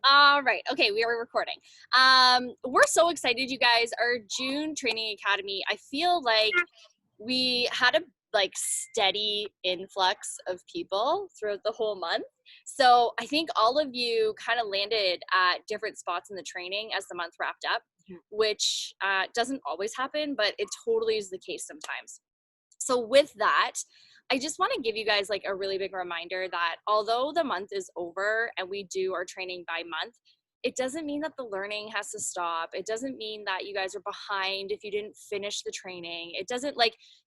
All right. Okay, we are recording. We're so excited, you guys. Our June Training Academy. I feel like we had a steady influx of people throughout the whole month. So I think all of you kind of landed at different spots in the training as the month wrapped up, which doesn't always happen, but it totally is the case sometimes. So with that, I just want to give you guys like a really big reminder that although the month is over and we do our training by month, it doesn't mean that the learning has to stop. It doesn't mean that you guys are behind if you didn't finish the training. It doesn't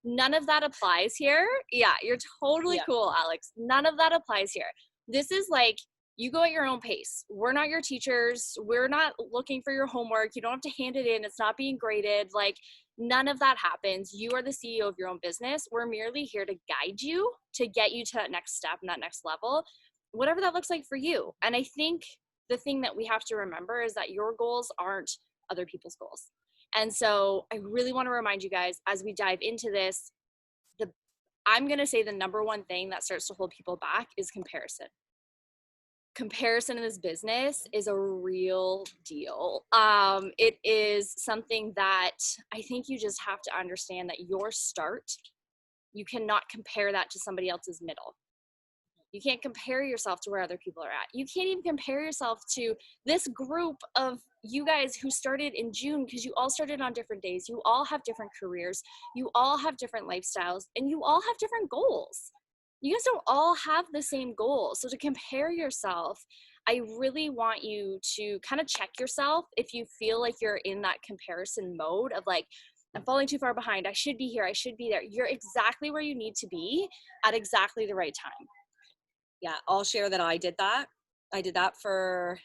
none of that applies here. Yeah, you're totally cool, Alex. None of that applies here. This is like you go at your own pace. We're not your teachers. We're not looking for your homework. You don't have to hand it in. It's not being graded. None of that happens. You are the CEO of your own business. We're merely here to guide you to get you to that next step and that next level, whatever that looks like for you. And I think the thing that we have to remember is that your goals aren't other people's goals. And so I really want to remind you guys as we dive into this, I'm going to say the number one thing that starts to hold people back is comparison. Comparison in this business is a real deal. It is something that I think you just have to understand that your start, you cannot compare that to somebody else's middle. You can't compare yourself to where other people are at. You can't even compare yourself to this group of you guys who started in June because you all started on different days. You all have different careers. You all have different lifestyles and you all have different goals. You guys don't all have the same goals. So to compare yourself, I really want you to kind of check yourself if you feel like you're in that comparison mode of I'm falling too far behind. I should be here. I should be there. You're exactly where you need to be at exactly the right time. Yeah, I'll share that I did that. I did that for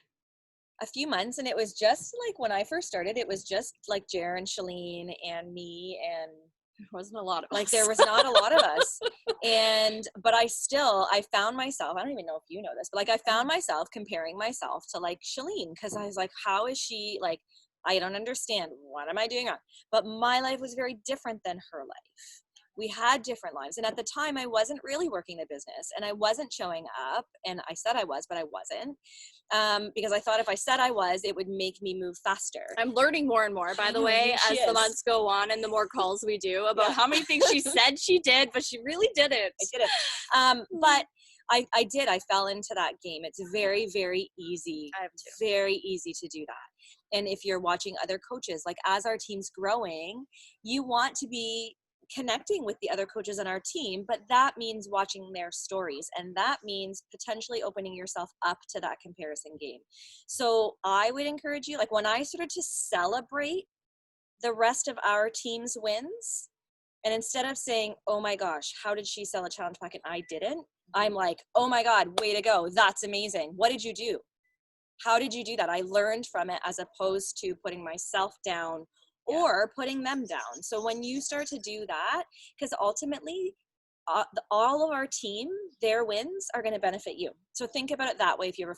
a few months, and it was just like when I first started, it was just like Jer and Shalene and me, and there wasn't a lot of us. us. There was not a lot of us. But I found myself, I don't even know if you know this, but I found myself comparing myself to Shalene, because I was like, how is she I don't understand. What am I doing wrong? But my life was very different than her life. We had different lives. And at the time I wasn't really working the business and I wasn't showing up, and I said I was, but I wasn't. Because I thought if I said I was, it would make me move faster. I'm learning more and more, by the way, as the months go on and the more calls we do about how many things she said she did, but she really didn't. I didn't. But I did. I fell into that game. It's very, very easy. I have too. Very easy to do that. And if you're watching other coaches, as our team's growing, you want to be connecting with the other coaches on our team, but that means watching their stories, and that means potentially opening yourself up to that comparison game. So I would encourage you, when I started to celebrate the rest of our team's wins, and instead of saying, oh my gosh, how did she sell a challenge pack and I didn't, I'm like, oh my God, way to go, that's amazing, what did you do? How did you do that? I learned from it, as opposed to putting myself down or putting them down. So when you start to do that, because ultimately all of our team, their wins are going to benefit you. So think about it that way if you ever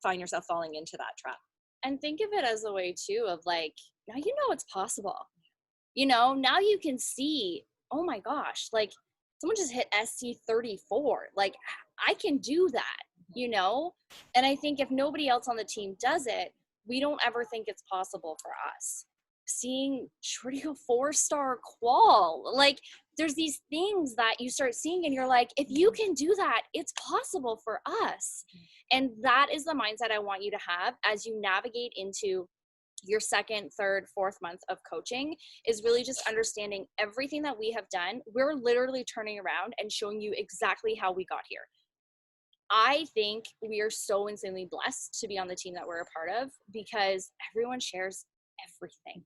find yourself falling into that trap. And think of it as a way too of now you know it's possible. Now you can see, oh my gosh, someone just hit SC34. I can do that, And I think if nobody else on the team does it, we don't ever think it's possible for us. Seeing Shorty go 4-star qual, there's these things that you start seeing and you're like, if you can do that, it's possible for us. And that is the mindset I want you to have as you navigate into your second, third, fourth month of coaching, is really just understanding everything that we have done. We're literally turning around and showing you exactly how we got here. I think we are so insanely blessed to be on the team that we're a part of, because everyone shares everything.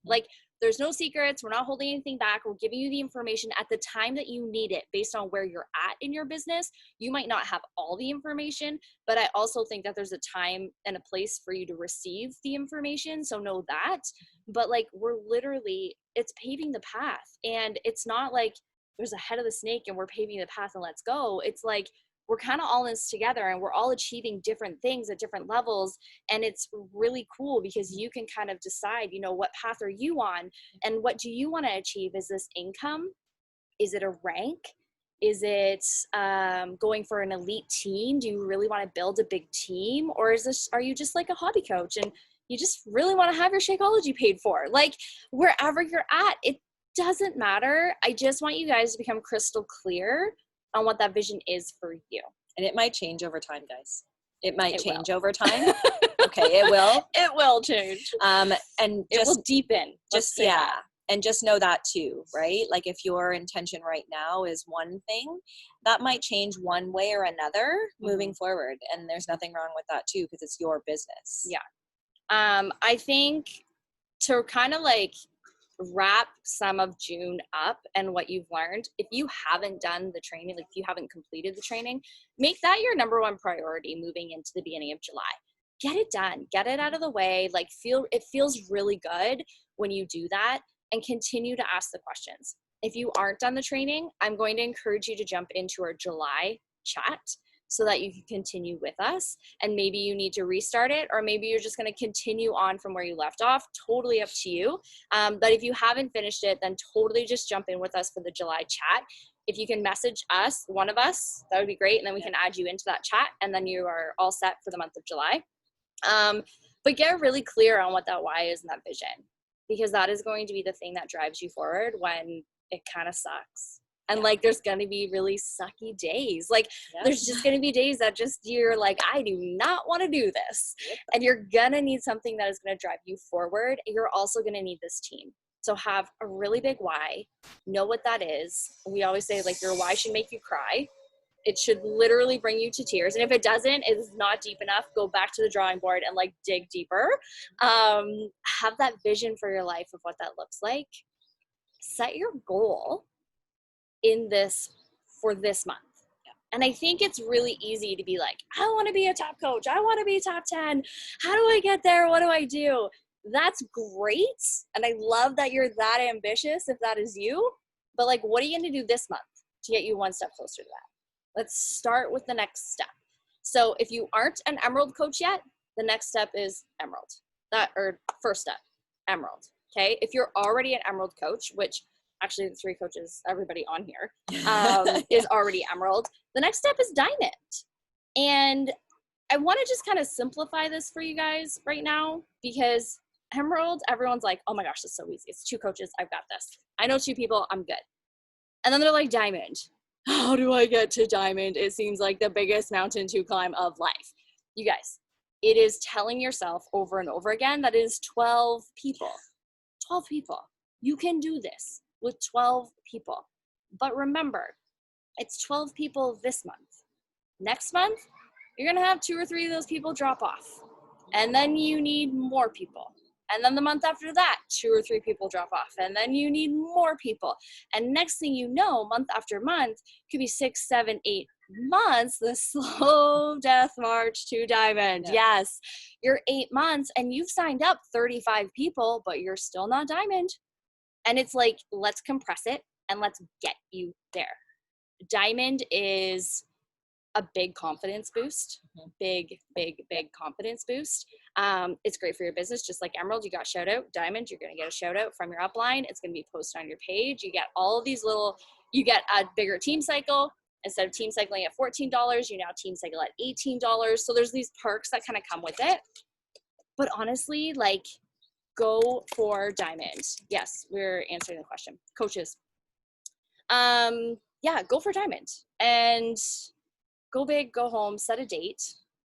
There's no secrets. We're not holding anything back. We're giving you the information at the time that you need it based on where you're at in your business. You might not have all the information, but I also think that there's a time and a place for you to receive the information. So know that. But we're literally, it's paving the path. And it's not like there's a head of the snake and we're paving the path and let's go. It's we're kind of all in this together and we're all achieving different things at different levels. And it's really cool because you can kind of decide, what path are you on and what do you want to achieve? Is this income? Is it a rank? Is it going for an elite team? Do you really want to build a big team? Or are you just like a hobby coach and you just really want to have your Shakeology paid for? Like, wherever you're at, it doesn't matter. I just want you guys to become crystal clear on what that vision is for you. And it might change over time, guys. It might change over will. time. Okay, it will. It will change. And It just will deepen. just and just know that too, right? Like if your intention right now is one thing, that might change one way or another moving forward. And there's nothing wrong with that too, because it's your business. Yeah. I think to kind of like wrap some of June up and what you've learned, if you haven't done the training, like if you haven't completed the training, make that your number one priority moving into the beginning of July. Get it done, get it out of the way. Like it feels really good when you do that, and continue to ask the questions. If you aren't done the training, I'm going to encourage you to jump into our July chat so that you can continue with us. And maybe you need to restart it, or maybe you're just going to continue on from where you left off. Totally up to you. But if you haven't finished it, then totally just jump in with us for the July chat. If you can message us, one of us, that would be great. And then we can add you into that chat, and then you are all set for the month of July. But get really clear on what that why is and that vision, because that is going to be the thing that drives you forward when it kind of sucks. And like, there's going to be really sucky days. Like there's just going to be days that just, you're like, I do not want to do this. And you're going to need something that is going to drive you forward. You're also going to need this team. So have a really big why, know what that is. We always say like your why should make you cry. It should literally bring you to tears. And if it doesn't, it is not deep enough, go back to the drawing board and like dig deeper. Have that vision for your life of what that looks like. Set your goal in this for this month. And I think it's really easy to be like, I want to be a top coach. I want to be top 10. How do I get there? What do I do? That's great. And I love that you're that ambitious if that is you. But like, what are you going to do this month to get you one step closer to that? Let's start with the next step. So if you aren't an Emerald coach yet, the next step is Emerald. First step, Emerald. Okay. If you're already an Emerald coach, which actually the 3 coaches, everybody on here is already Emerald, the next step is Diamond. And I want to just kind of simplify this for you guys right now, because Emerald, everyone's like, oh my gosh, this is so easy. It's 2 coaches. I've got this. I know 2 people. I'm good. And then they're like, Diamond. How do I get to Diamond? It seems like the biggest mountain to climb of life. You guys, it is telling yourself over and over again that it is 12 people. 12 people. You can do this with 12 people. But remember, it's 12 people this month. Next month, you're going to have 2 or 3 of those people drop off. And then you need more people. And then the month after that, 2 or 3 people drop off. And then you need more people. And next thing you know, month after month, could be 6, 7, 8 months, the slow death march to Diamond. Yeah. Yes, you're 8 months and you've signed up 35 people, but you're still not Diamond. And it's like, let's compress it and let's get you there. Diamond is a big confidence boost, big confidence boost. It's great for your business. Just like Emerald, you got shout out. Diamond, you're going to get a shout out from your upline. It's going to be posted on your page. You get all of these you get a bigger team cycle. Instead of team cycling at $14, you now team cycle at $18. So there's these perks that kind of come with it. But honestly, like, go for Diamond. Yes, we're answering the question. Coaches. Go for Diamond. And go big, go home, set a date.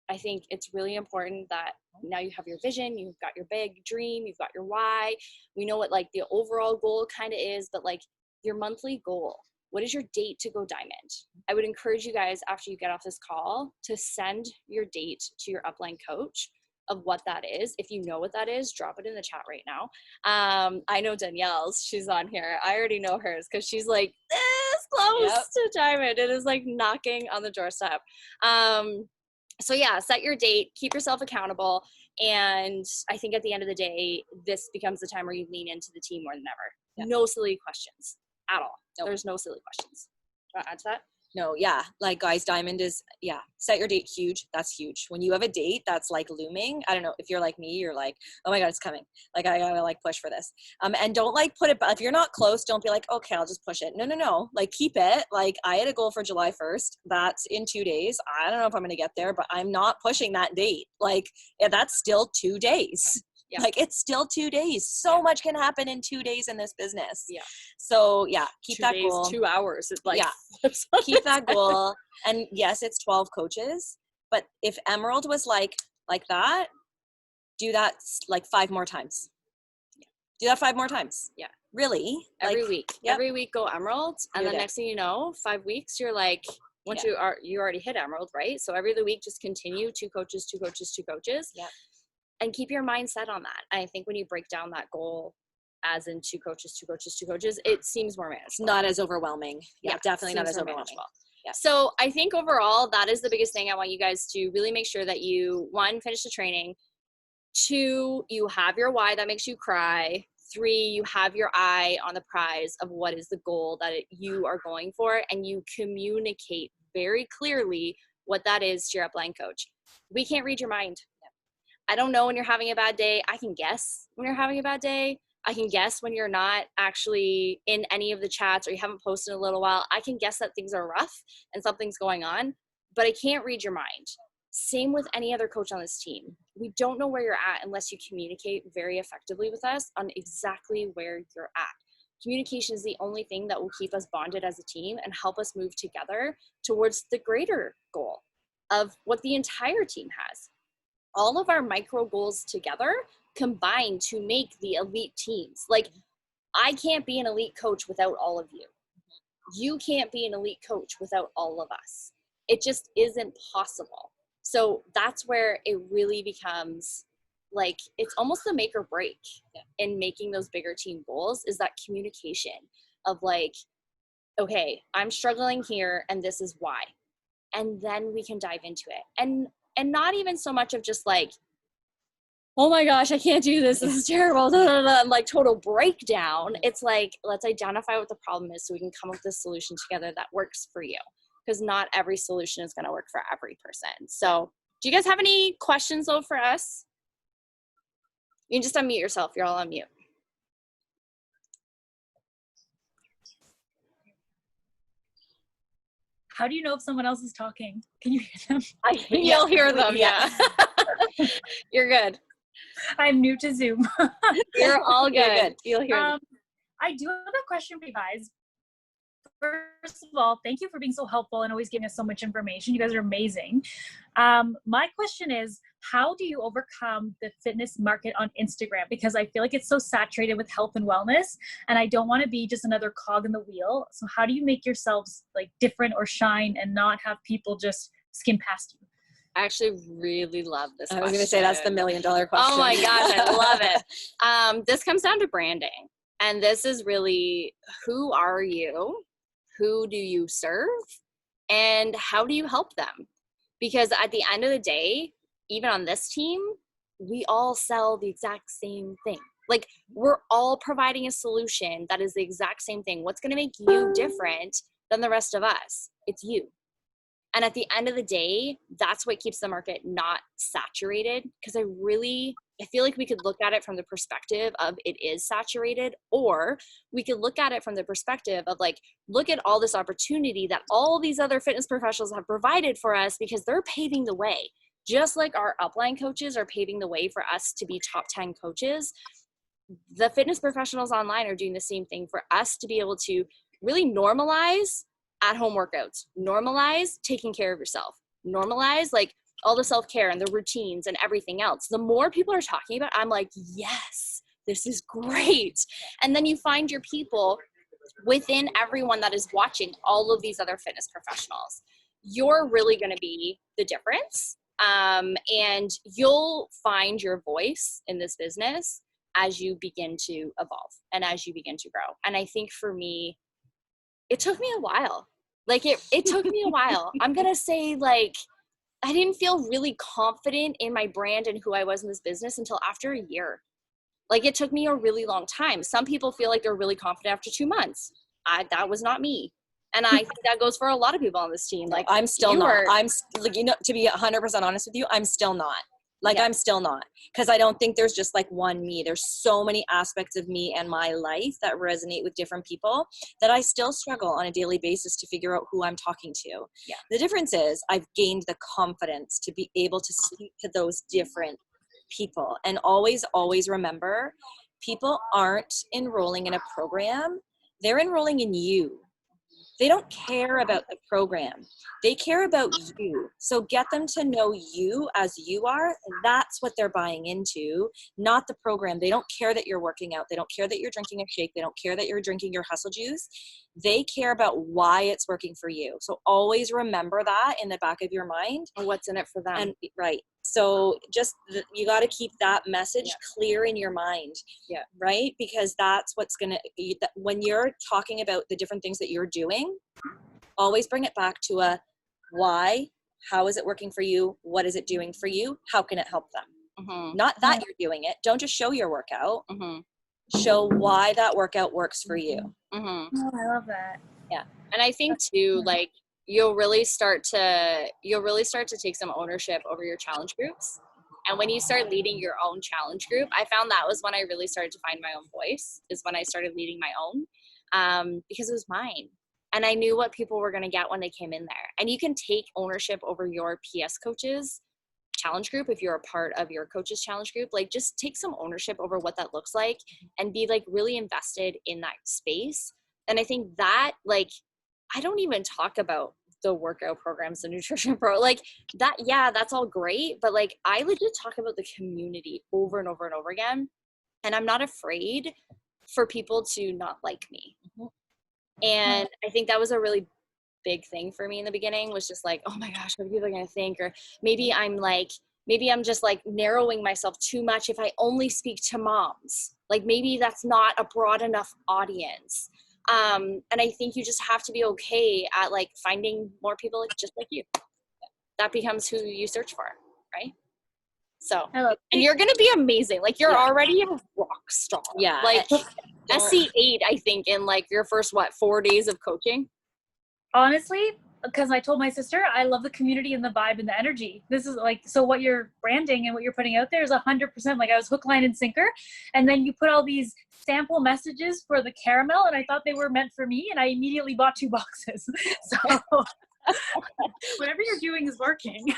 I think it's really important that now you have your vision, you've got your big dream, you've got your why. We know what like the overall goal kind of is, but like your monthly goal, what is your date to go Diamond? I would encourage you guys after you get off this call to send your date to your upline coach of what that is. If you know what that is, drop it in the chat right now. I know Danielle's, she's on here. I already know hers because she's like this close to Diamond. It is like knocking on the doorstep. So yeah, set your date, keep yourself accountable. And I think at the end of the day, this becomes the time where you lean into the team more than ever. No silly questions at all. There's no silly questions. Want to add to that? No, yeah. Like Guys Diamond is, yeah. Set your date huge. That's huge. When you have a date that's like looming, I don't know if you're like me, you're like, oh my God, it's coming. Like I gotta like push for this. And don't like put it, if you're not close, don't be like, okay, I'll just push it. No. Like keep it. Like I had a goal for July 1st. That's in 2 days. I don't know if I'm going to get there, but I'm not pushing that date. Like yeah, that's still 2 days. Yeah. Like it's still 2 days. So much can happen in 2 days in this business. Yeah. So yeah, keep 2 that days, goal. 2 hours. It's like, Yeah. Keep that goal. And yes, it's 12 coaches, but if Emerald was like that, do that like 5 more times. Yeah. Do that 5 more times. Yeah. Really? Every like, week. Yep. Every week go Emerald. And You're then there. next thing you know, 5 weeks, you're like, once you already hit Emerald, right? So every other week, just continue 2 coaches, 2 coaches, 2 coaches. Yep. And keep your mind set on that. And I think when you break down that goal as in 2 coaches, 2 coaches, 2 coaches, it seems more manageable. It's not as overwhelming. Yeah, definitely not as overwhelming. Yeah. So I think overall, that is the biggest thing I want you guys to really make sure that you, 1, finish the training. 2, you have your why that makes you cry. 3, you have your eye on the prize of what is the goal that you are going for, and you communicate very clearly what that is to your upline coach. We can't read your mind. I don't know when you're having a bad day. I can guess when you're having a bad day. I can guess when you're not actually in any of the chats or you haven't posted in a little while. I can guess that things are rough and something's going on, but I can't read your mind. Same with any other coach on this team. We don't know where you're at unless you communicate very effectively with us on exactly where you're at. Communication is the only thing that will keep us bonded as a team and help us move together towards the greater goal of what the entire team has. All of our micro goals together combine to make the elite teams. Like, I can't be an elite coach without all of you. You can't be an elite coach without all of us. It just isn't possible. So that's where it really becomes like, it's almost the make or break in making those bigger team goals, is that communication of like, okay, I'm struggling here and this is why. And then we can dive into it. And not even so much of just like, oh my gosh, I can't do this. This is terrible. And like total breakdown. It's like, let's identify what the problem is so we can come up with a solution together that works for you. Because not every solution is going to work for every person. So do you guys have any questions though for us? You can just unmute yourself. You're all on mute. How do you know if someone else is talking? Can you hear them? You'll hear them, yeah. You're good. I'm new to Zoom. You're all good. You'll hear them. I do have a question for you guys. First of all, thank you for being so helpful and always giving us so much information. You guys are amazing. My question is, how do you overcome the fitness market on Instagram? Because I feel like it's so saturated with health and wellness, and I don't want to be just another cog in the wheel. So how do you make yourselves like different or shine and not have people just skim past you? I actually really love this question. I was going to say that's the $1 million question. Oh my gosh, I love it. This comes down to branding. And this is really, who are you? Who do you serve? And how do you help them? Because at the end of the day, even on this team, we all sell the exact same thing. Like, we're all providing a solution that is the exact same thing. What's going to make you different than the rest of us? It's you. And at the end of the day, that's what keeps the market not saturated. Because I feel like we could look at it from the perspective of it is saturated, or we could look at it from the perspective of like, look at all this opportunity that all these other fitness professionals have provided for us because they're paving the way. Just like our upline coaches are paving the way for us to be top 10 coaches, the fitness professionals online are doing the same thing for us to be able to really normalize at-home workouts, normalize taking care of yourself, normalize like all the self-care and the routines and everything else. The more people are talking about it, I'm like, yes, this is great. And then you find your people within everyone that is watching all of these other fitness professionals. You're really going to be the difference. And you'll find your voice in this business as you begin to evolve and as you begin to grow. And I think for me, it took me a while. Like it took me a while. I'm going to say like, I didn't feel really confident in my brand and who I was in this business until after a year. Like, it took me a really long time. Some people feel like they're really confident after 2 months. That was not me. And I think that goes for a lot of people on this team. Like, I'm still you not. were- I'm like, to be 100% honest with you, I'm still not. Like, Yeah. I'm still not, because I don't think there's just like one me. There's so many aspects of me and my life that resonate with different people that I still struggle on a daily basis to figure out who I'm talking to. Yeah. The difference is I've gained the confidence to be able to speak to those different people. And always, always remember, people aren't enrolling in a program. They're enrolling in you. They don't care about the program. They care about you. So get them to know you as you are. That's what they're buying into, not the program. They don't care that you're working out. They don't care that you're drinking a shake. They don't care that you're drinking your hustle juice. They care about why it's working for you. So always remember that in the back of your mind. And what's in it for them. And right. So just you got to keep that message clear in your mind. Yeah. Right. Because that's what's going to, when you're talking about the different things that you're doing, always bring it back to a why, how is it working for you? What is it doing for you? How can it help them? Mm-hmm. Not that you're doing it. Don't just show your workout. Mm-hmm. Show why that workout works for you. Mm-hmm. Oh, I love that. And I think too, like, you'll really start to take some ownership over your challenge groups. And when you start leading your own challenge group, I found that was when I really started to find my own voice, is when I started leading my own, because it was mine. And I knew what people were going to get when they came in there. And you can take ownership over your PS coaches challenge group if you're a part of your coaches challenge group. Like, just take some ownership over what that looks like and be like really invested in that space. And I think that, like, I don't even talk about the workout programs, the nutrition like that. Yeah, that's all great. But like, I legit talk about the community over and over and over again. And I'm not afraid for people to not like me. And I think that was a really big thing for me in the beginning, was just like, oh my gosh, what are people going to think? Or maybe I'm just like narrowing myself too much if I only speak to moms. Like, maybe that's not a broad enough audience. And I think you just have to be okay at like finding more people just like you. That becomes who you search for, right? So, and you're going to be amazing. Like, you're already a rock star. Yeah. Like, SC8, I think, in like your first, 4 days of coaching? Honestly, because I told my sister, I love the community and the vibe and the energy. This is like, so what you're branding and what you're putting out there is 100%, like, I was hook, line, and sinker. And then you put all these sample messages for the caramel, and I thought they were meant for me, and I immediately bought 2 boxes. So whatever you're doing is working.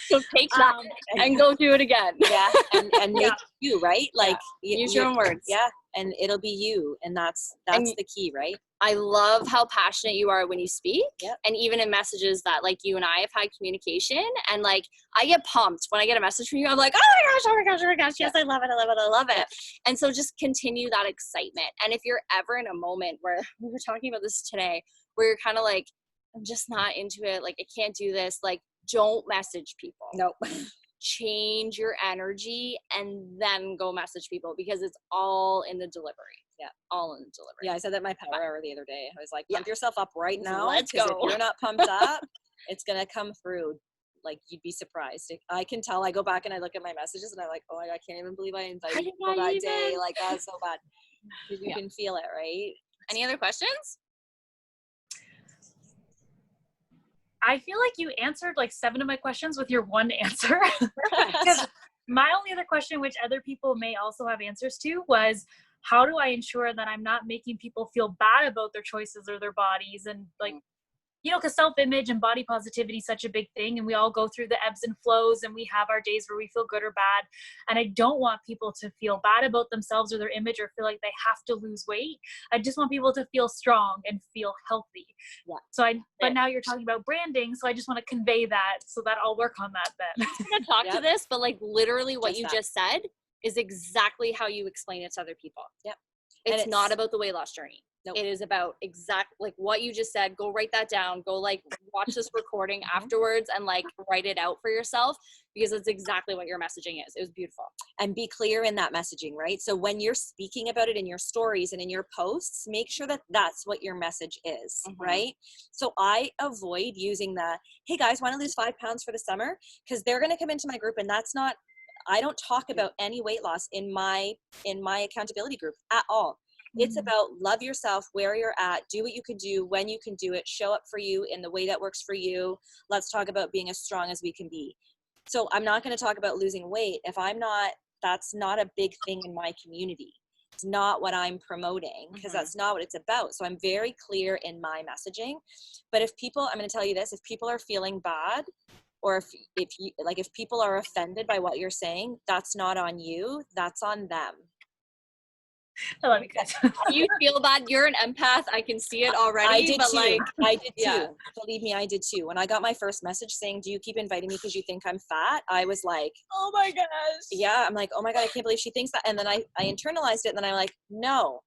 So take that and go do it again. Yeah. And make you, right? Like, use your own words. Yeah. And it'll be you. And that's the key, right? I love how passionate you are when you speak. Yep. And even in messages that like you and I have had communication, and like I get pumped when I get a message from you. I'm like, oh my gosh, yes, I love it. And so just continue that excitement. And if you're ever in a moment where, we were talking about this today, where you're kind of like, I'm just not into it, like I can't do this, like, don't message people. Nope. Change your energy and then go message people, because it's all in the delivery. Yeah, all in the delivery. Yeah, I said that in my power hour the other day. I was like, pump yourself up right now. Let's 'cause go. If you're not pumped up, it's going to come through. Like, you'd be surprised. I can tell. I go back and I look at my messages and I'm like, oh my God, I can't even believe I invited people that day. Like, that's so bad. You can feel it, right? Any other questions? I feel like you answered like 7 of my questions with your one answer. Because my only other question, which other people may also have answers to, was how do I ensure that I'm not making people feel bad about their choices or their bodies? And like, you know, because self-image and body positivity is such a big thing, and we all go through the ebbs and flows, and we have our days where we feel good or bad. And I don't want people to feel bad about themselves or their image or feel like they have to lose weight. I just want people to feel strong and feel healthy. Yeah. So but now you're talking about branding, so I just want to convey that, so that I'll work on that then. I'm going to talk to this, but like literally what you that. just said is exactly how you explain it to other people. Yep. It's not about the weight loss journey. Nope. It is about like what you just said. Go write that down. Go like watch this recording afterwards and like write it out for yourself, because it's exactly what your messaging is. It was beautiful. And be clear in that messaging, right? So when you're speaking about it in your stories and in your posts, make sure that that's what your message is, right? So I avoid using the, hey guys, want to lose 5 pounds for the summer? Because they're going to come into my group, and that's not, I don't talk about any weight loss in my accountability group at all. It's Mhm. about love yourself where you're at, do what you can do when you can do it, show up for you in the way that works for you. Let's talk about being as strong as we can be. So I'm not going to talk about losing weight if I'm not, that's not a big thing in my community. It's not what I'm promoting because that's not what it's about. So I'm very clear in my messaging. But if people, I'm going to tell you this, if people are feeling bad, or if people are offended by what you're saying, that's not on you, that's on them. I love you guys. You feel bad. You're an empath. I can see it already. I did but too. like, I did yeah. too. Believe me, I did too. When I got my first message saying, "Do you keep inviting me because you think I'm fat?" I was like, Oh my gosh. yeah, I'm like, oh my God, I can't believe she thinks that. And then I internalized it, and then I'm like, no,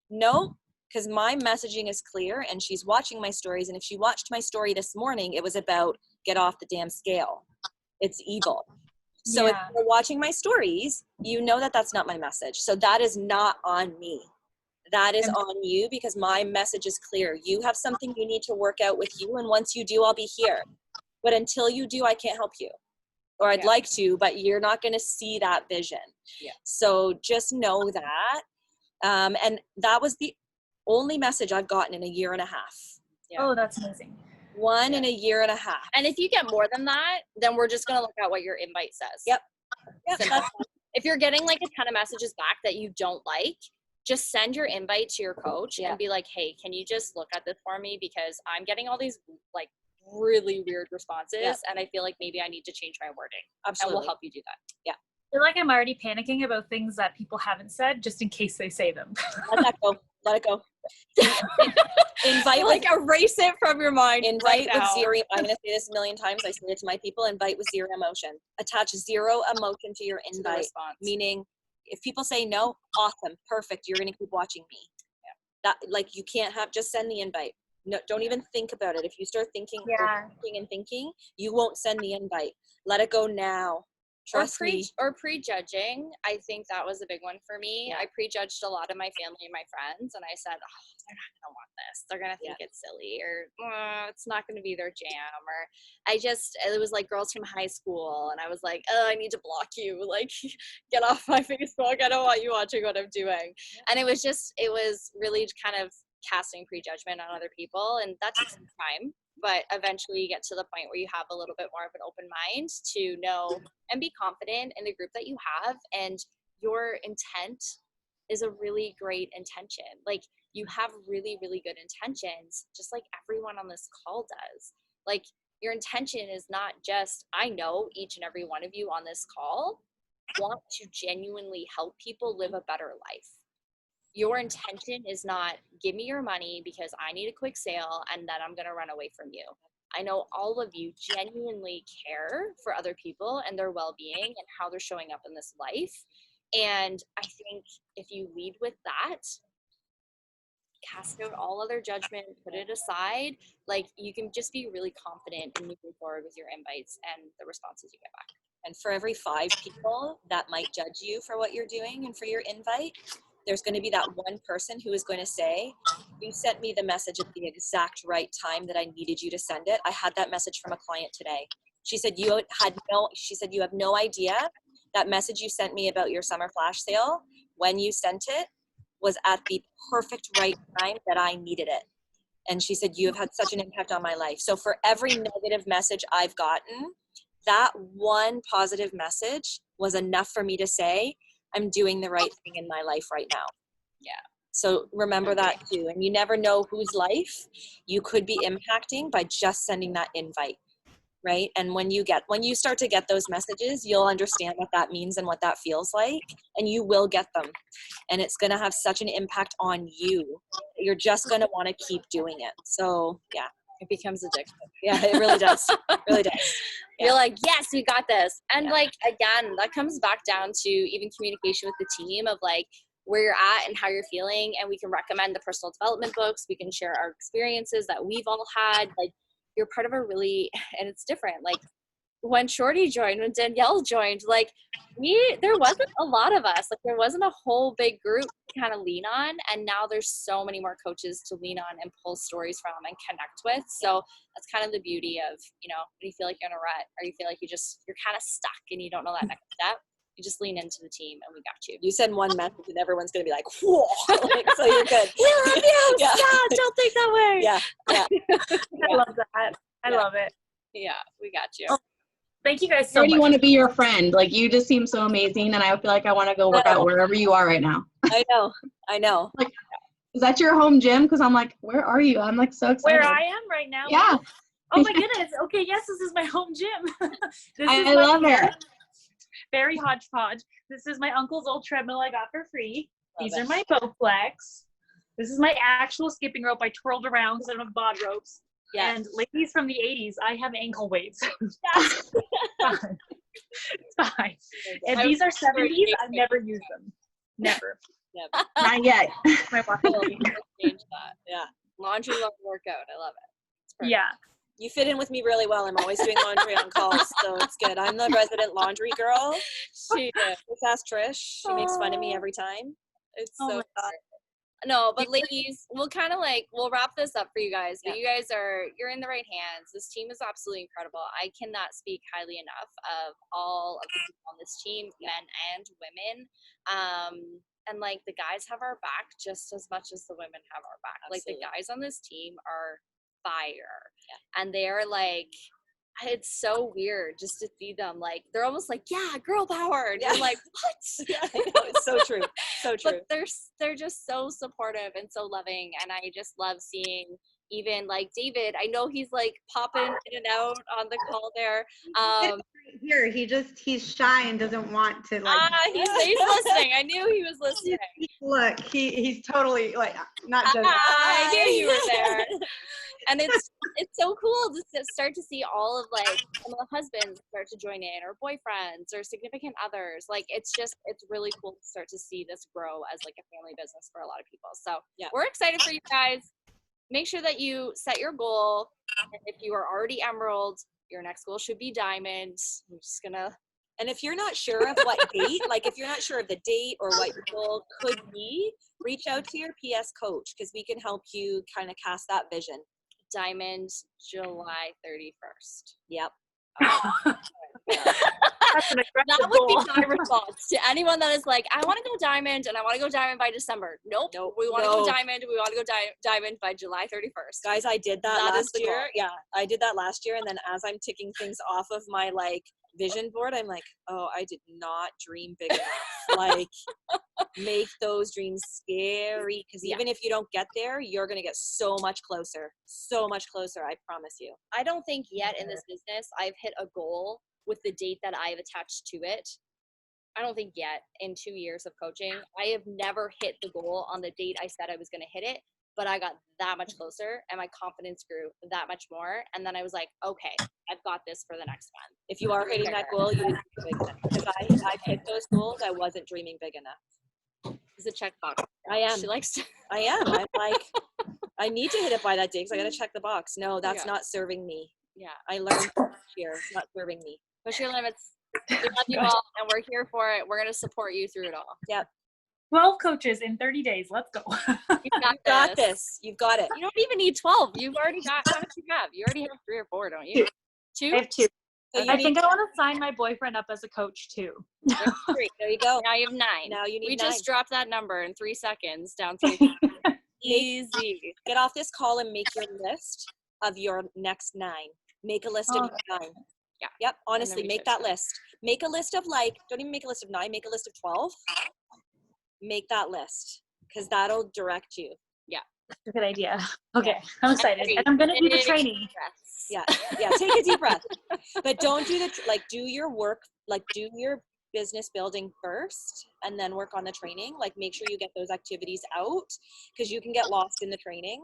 because my messaging is clear and she's watching my stories. And if she watched my story this morning, it was about get off the damn scale. It's evil. So if Yeah. you're watching my stories, you know that that's not my message. So that is not on me. That is on you because my message is clear. You have something you need to work out with you. And once you do, I'll be here. But until you do, I can't help you. Or I'd like to, but you're not going to see that vision. Yeah. So just know that. And that was the only message I've gotten in a year and a half. Yeah. Oh, that's amazing. One in a year and a half. And if you get more than that, then we're just going to look at what your invite says. Yep. Simple. If you're getting like a ton of messages back that you don't like, just send your invite to your coach and be like, hey, can you just look at this for me? Because I'm getting all these like really weird responses and I feel like maybe I need to change my wording. Absolutely. And we'll help you do that. Yeah. I feel like I'm already panicking about things that people haven't said just in case they say them. Let that go. Let it go. Invite like erase it from your mind. Invite right with now. zero. I'm going to say this a million times. I say it to my people. Invite with zero emotion. Attach zero emotion to your To the invite. response. Meaning, if people say no, awesome, perfect. You're going to keep watching me. Yeah. That like you can't have. Just send the invite. No, don't even think about it. If you start thinking, thinking, you won't send the invite. Let it go now. Trust me. Or prejudging. I think that was a big one for me. I prejudged a lot of my family and my friends, and I said, oh, they're not going to want this. They're going to think it's silly, or it's not going to be their jam. Or it was like girls from high school, and I was like, oh, I need to block you. Like, get off my Facebook. I don't want you watching what I'm doing. And it was really kind of casting prejudgment on other people, and that takes some time. But eventually you get to the point where you have a little bit more of an open mind to know and be confident in the group that you have. And your intent is a really great intention. Like you have really, really good intentions, just like everyone on this call does. Like your intention is not just, I know each and every one of you on this call want to genuinely help people live a better life. Your intention is not give me your money because I need a quick sale and then I'm going to run away from you. I know all of you genuinely care for other people and their well-being and how they're showing up in this life. And I think if you lead with that, cast out all other judgment, put it aside, like you can just be really confident in moving forward with your invites and the responses you get back. And for every 5 people that might judge you for what you're doing and for your invite, there's going to be that one person who is going to say, you sent me the message at the exact right time that I needed you to send it. I had that message from a client today. She said, you have no idea that message you sent me about your summer flash sale when you sent it was at the perfect right time that I needed it. And she said, you have had such an impact on my life. So for every negative message I've gotten, that one positive message was enough for me to say, I'm doing the right thing in my life right now. Yeah. So remember that too. And you never know whose life you could be impacting by just sending that invite, right? And when you start to get those messages, you'll understand what that means and what that feels like, and you will get them. And it's going to have such an impact on you. You're just going to want to keep doing it. So yeah. It becomes addictive. Yeah, it really does. It really does. Yeah. You're like, yes, we got this. And like, again, that comes back down to even communication with the team of like where you're at and how you're feeling. And we can recommend the personal development books. We can share our experiences that we've all had. Like you're part of a really, and it's different. Like when Shorty joined, when Danielle joined, like there wasn't a lot of us. Like there wasn't a whole big group to kind of lean on. And now there's so many more coaches to lean on and pull stories from and connect with. So that's kind of the beauty of, when you feel like you're in a rut or you feel like you're kind of stuck and you don't know that next step. You just lean into the team and we got you. You send one message and everyone's going to be like, whoa, like, so you're good. We love you. Yeah. Stop, don't think that way. Yeah. I love that. I love it. Yeah, we got you. Oh, thank you guys I so already much. want to be your friend. Like, you just seem so amazing, and I feel like I want to go work out wherever you are right now. I know. Is that your home gym? Because I'm like, where are you? I'm like so excited. Where I am right now. Yeah. Oh my goodness. Okay, yes, this is my home gym. This I is my love it. Very hodgepodge. This is my uncle's old treadmill I got for free. Love These it. are my Bowflex. This is my actual skipping rope I twirled around because I don't have bod ropes. Yeah. And ladies from the 80s, I have ankle weights. It's fine. It's fine. And these are 70s. I've never used them. Never. Not yet. My watch. We'll change that. Yeah. Laundry long workout. I love it. It's perfect. Yeah. You fit in with me really well. I'm always doing laundry on calls, so it's good. I'm the resident laundry girl. She did. Just ask Trish. She makes fun of me every time. It's Oh so my God. No, but ladies, we'll wrap this up for you guys. But you guys you're in the right hands. This team is absolutely incredible. I cannot speak highly enough of all of the people on this team, men and women. And like the guys have our back just as much as the women have our back. Absolutely. Like the guys on this team are fire. And they're like, it's so weird just to see them, like they're almost like, yeah, girl power. And you're like, what? Yeah, I know. It's so true. So true. But they're just so supportive and so loving, and I just love seeing even like David. I know he's like popping in and out on the call there. Here, he's shy and doesn't want to like. He's listening. I knew he was listening. Look, he's totally like not joking. I knew you were there. And it's so cool to start to see all of like some of the husbands start to join in, or boyfriends or significant others. Like it's really cool to start to see this grow as like a family business for a lot of people. So Yeah. we're excited for you guys. Make sure that you set your goal. And if you are already Emerald, your next goal should be Diamond. I'm just gonna. And if you're not sure of what date, like if you're not sure of the date or what your goal could be, reach out to your PS coach because we can help you kind of cast that vision. Diamond, July 31st. Yep. That's an aggressive That would goal. be my response to anyone that is like, I want to go Diamond and I want to go Diamond by December. Nope. We want to go Diamond. We want to go Diamond by July 31st. Guys, I did that That is last the goal. year. Yeah, I did that last year. And then as I'm ticking things off of my like vision board, I'm like, oh, I did not dream big enough. Like, make those dreams scary. Because even if you don't get there, you're going to get so much closer. So much closer, I promise you. I don't think yet in this business I've hit a goal with the date that I've attached to it. I don't think yet in 2 years of coaching. I have never hit the goal on the date I said I was going to hit it, but I got that much closer and my confidence grew that much more. And then I was like, okay, I've got this for the next one. If you are hitting that goal, you didn't dream big enough. If I hit those goals, I wasn't dreaming big enough. It's a checkbox. I am. She likes to. I am. I'm like, I need to hit it by that date because I got to check the box. No, that's Yeah. not serving me. Yeah. I learned here. It's not serving me. Push your limits. We love you all, and we're here for it. We're going to support you through it all. 12 coaches in 30 days. Let's go. You got, You got this. You've got it. You don't even need 12. You've already got how much you have. You already have 3 or 4, don't you? 2? I have 2. So you I need think I want to sign my boyfriend up as a coach too. 3. There you go. Now you have 9. Now you need We 9. just dropped that number in 3 seconds down 3. Easy. Get off this call and make your list of your next 9. Make a list of your 9. Yeah. Yep. Honestly, we make should that start. list. Make a list of like, don't even make a list of 9, make a list of 12. Make that list because that'll direct you. Good idea. Okay, I'm excited. And I'm going to do the training. Yeah. Yeah. Take a deep breath. But don't do do your work, do your business building first and then work on the training. Like make sure you get those activities out because you can get lost in the training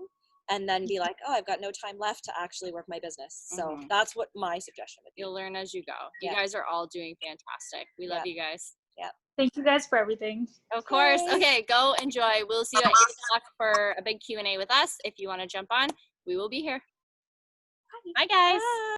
and then be like, oh, I've got no time left to actually work my business. So that's what my suggestion would be. You'll learn as you go. You Yeah. guys are all doing fantastic. We love you guys. Thank you guys for everything. Of course. Yay. Okay, go enjoy. We'll see you at 8 o'clock for a big Q&A with us. If you want to jump on, we will be here. Bye, guys. Bye.